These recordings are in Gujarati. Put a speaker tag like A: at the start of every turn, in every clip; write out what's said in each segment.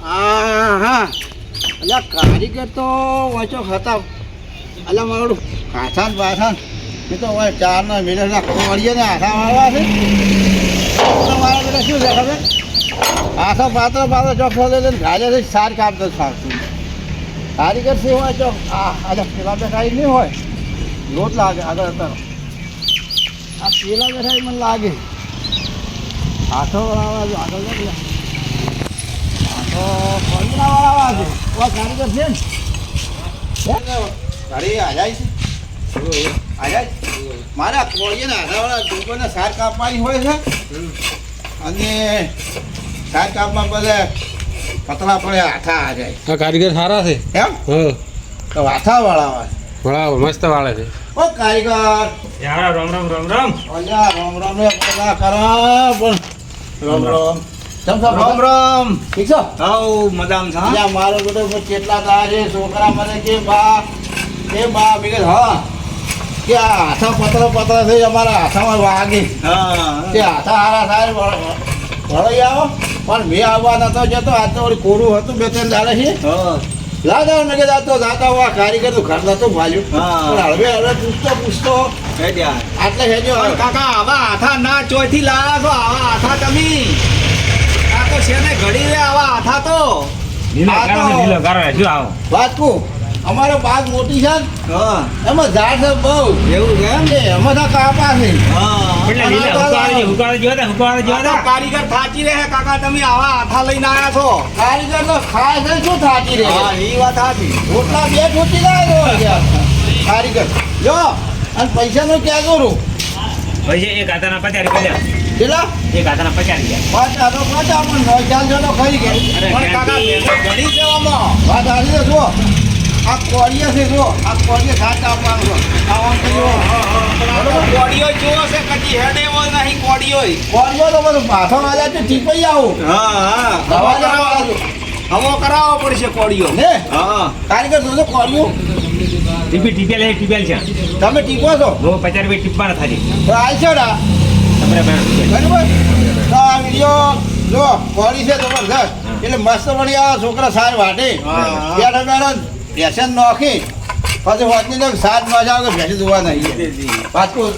A: હા હા અલ્યા કારીગર તો વાંચો હતા અલ્યા મારું ખાથાન બાથાન એ તો હવે ચારના મિનિટના કોળીએ ને હાથા મારવા છે મારા બેટા શું છે ખબર હાથો પાત્ર પાત્ર ચોખ્ખો લઈને ગાજે છે સાર કાપતો સારતું કારીગર શું હોય ચોક અલ્યા પેલા બેઠાઈ નહીં હોય લોટ લાગે આગળ હતા આ પેલા બેઠાઈ મને લાગે હાથો વાળા આગળ લાગે તો કોળીના વાળા છે ઓ કારીગર છે ને ગાડી આ જાય છે આ જાય મારા કોળીને આધાવાળા ડૂબોને સાર કાપવાની હોય છે અને સાર કાપવા બદલે પતલા પડે હાથા આ જાય
B: આ કારીગર સારા છે
A: એમ
B: હા
A: તો હાથા વાળા
B: વાળા મસ્ત વાળે છે
A: ઓ કારીગર
B: યાર રામ રામ રામ રામ
A: ઓલા રામ રામ ને પતલા કરા પણ રામ રામ રામ રામ ઠીક છે
C: હાઉ મજામ છે
A: હા મારો બધો કેટલા દાડા છે છોકરા મને કે બા વિગત હા કે આ હાથા પતરા થઈ અમારા હાથામાં વાગે
C: હા
A: કે હાથા હારા થાય વળઈ આવો પણ મેં આવવા નતો જતો આજ તો વળી કોરું હતું બે ત્રણ દાડે છે
C: હા
A: લાદા મેં જાતો જાતા હોવા કારીગર તું ઘર નતું ભાલ્યું
C: હા.
A: પણ હવે પૂછતો
C: હે ત્યાં
A: આટલે હેજો
C: કાકા આવા હાથા ના ચોથી લાયા છો આવા હાથા તમે આ તો છે ને ઘડી રે આવા હાથા તો
A: વાત કહું અમારો બાગ મોટી છે ને,
C: હા
A: એમાં ઝાડ છે બહુ
C: એવું છે એમ
A: એ એમાં તો કાપા છે
C: આ કારીગર થાચી રહે કાકા તમે આવા હાથા લઈને આયા છો
A: કારીગર તો ખાય છે શું થાકી રે
C: હા એ વાત સાચી
A: રોટલા બે ઠોકી લાવે કારીગર જો અને પૈસાનું ક્યાં કરું કેટલા પાંચ આનો પાંચ આપણને ચાલ જો તો ખરી ગઈ
C: પણ કાકા મહેનત ઘણી છે આમાં
A: વાત હારી છે જુઓ આ કોળીએ છે જુઓ આ કોળીએ સાચ આપવાનું છે
C: કોડીઓ જોવો છે કદી હેડે એવો નહીં કોડીઓ
A: કોળીઓ તો બધું માથો વાળા છે ટીપાઈ આવું
C: હા હા
A: દવા કરાવવા
C: હવો કરાવવો પડશે કોડીઓ
A: ને
C: હા
A: કારીગર જોજો કોળીઓ તમે ટીપો છો તો આવશો રા બરાબર તો આ વિડીયો જો કોળી છે જબરદસ્ત એટલે મસ્ત વળી આ છોકરા સાર વાટે બેઠા બેઠા ભેસન નોખી પછી હોતની તો સાત મજા આવે ભેસી જોવા નહીં પાછું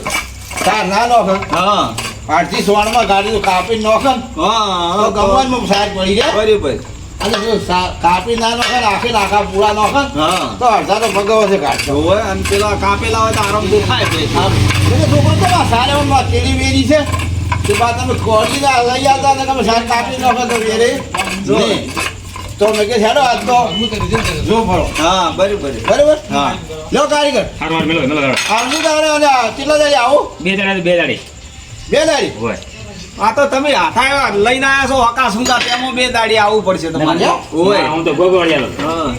A: સાર ના નોખે
C: હા
A: આઠથી સોળમાં ગાડી તો કાપી નોખે તો
C: હા
A: ગમવામાં સાર પડી જાય
C: બરાબર
A: અને જો કાપી ના નોખે આખી નાખા પૂરા નોખે
C: હા
A: તો અડધા તો ભગવો છે કાઢતો
C: જોવે અને પેલા કાપેલા હોય તો આરામ દુખાય છે
A: છોકરો તો સારે કેરી વેરી છે કે બા તમે કોળી ના લઈ આવતા ને તમે સાર કાપી નાખો તો વેરે નહીં. તો મેં કે હેડો આજ તો જો ભરો
C: હા બરાબર
A: બરાબર
C: હા
A: લો કારીગર આવજો તારે અને કેટલા દાડી આવું બે દાડી
C: આ તો તમે હાથા લઈને આયા છો હકા સુંદા તેમાં બે દાડી આવવું પડશે તમારે
A: એમ?
C: ઓય હા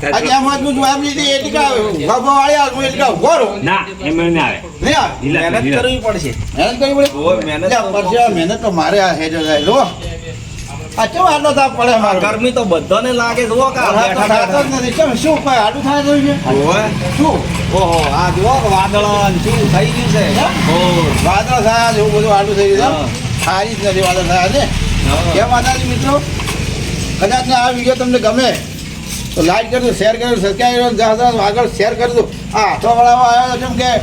A: આજે આમ જ હું જવાબ લીધી એટલે કે ગભો વાળી આવું એટલે કે ભરો નહીં આવે
C: મહેનત કરવી પડશે
A: મહેનત કરવી પડે
C: ઓય મહેનત
A: અલ્યા, પરસે આ મહેનત તો મારે આ હેજો જાય લો આ ચો આટલો તાપ પડે મારો
C: ગરમી તો બધાને લાગે જુઓ કા
A: આ તો થાતો જ નથી કેમ શું કોઈ આડું થાય તો છે
C: ઓય
A: શું
C: ઓહો આ જુઓ કે વાદળ ને શું થઈ ગયું છે
A: વાદળ થયા જેવું બધું આડું થઈ ગયું
C: હા.
A: સારી જ નથી વાદળ થયા છે કેમ માતાજી મિત્રો કદાચ ને આ વિડીયો તમને ગમે તો લાઈક કરજો શેર કરજો સબસ્ક્રાઈબ કરજો આગળ શેર કરજો આ હાથોવાળામાં આવ્યો જેમ કે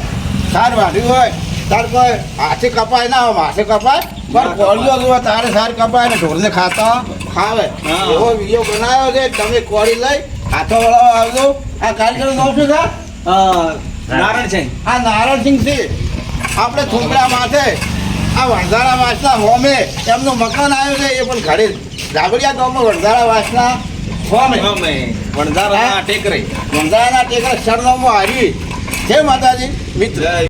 A: સાર વાઢ્યું હોય તાર કોઈ હાથે કપાય ના હોય હાથે કપાય પણ કોળીઓ જોવા તારે સાર કપાય ને ઢોરને ખાતા ખાવે
C: હા.
A: એવો વિડીયો બનાવ્યો છે તમે કોળી લઈ હાથોવાળા આવજો આ કારીગર નામ શું છે
C: નારણ છે
A: આ નારણસિંહ છે આપણે થોપડા માથે આ વણઝારા વાસના હોમે એમનું મકાન આવ્યું છે એ પણ ઘરે ઝાબડિયા ગામમાં વણઝારા વાસના હોમે
C: અમે વણઝારા ટેકરે
A: વણઝારાના ટેકરા સરનામું હારી જય માતાજી મિત્ર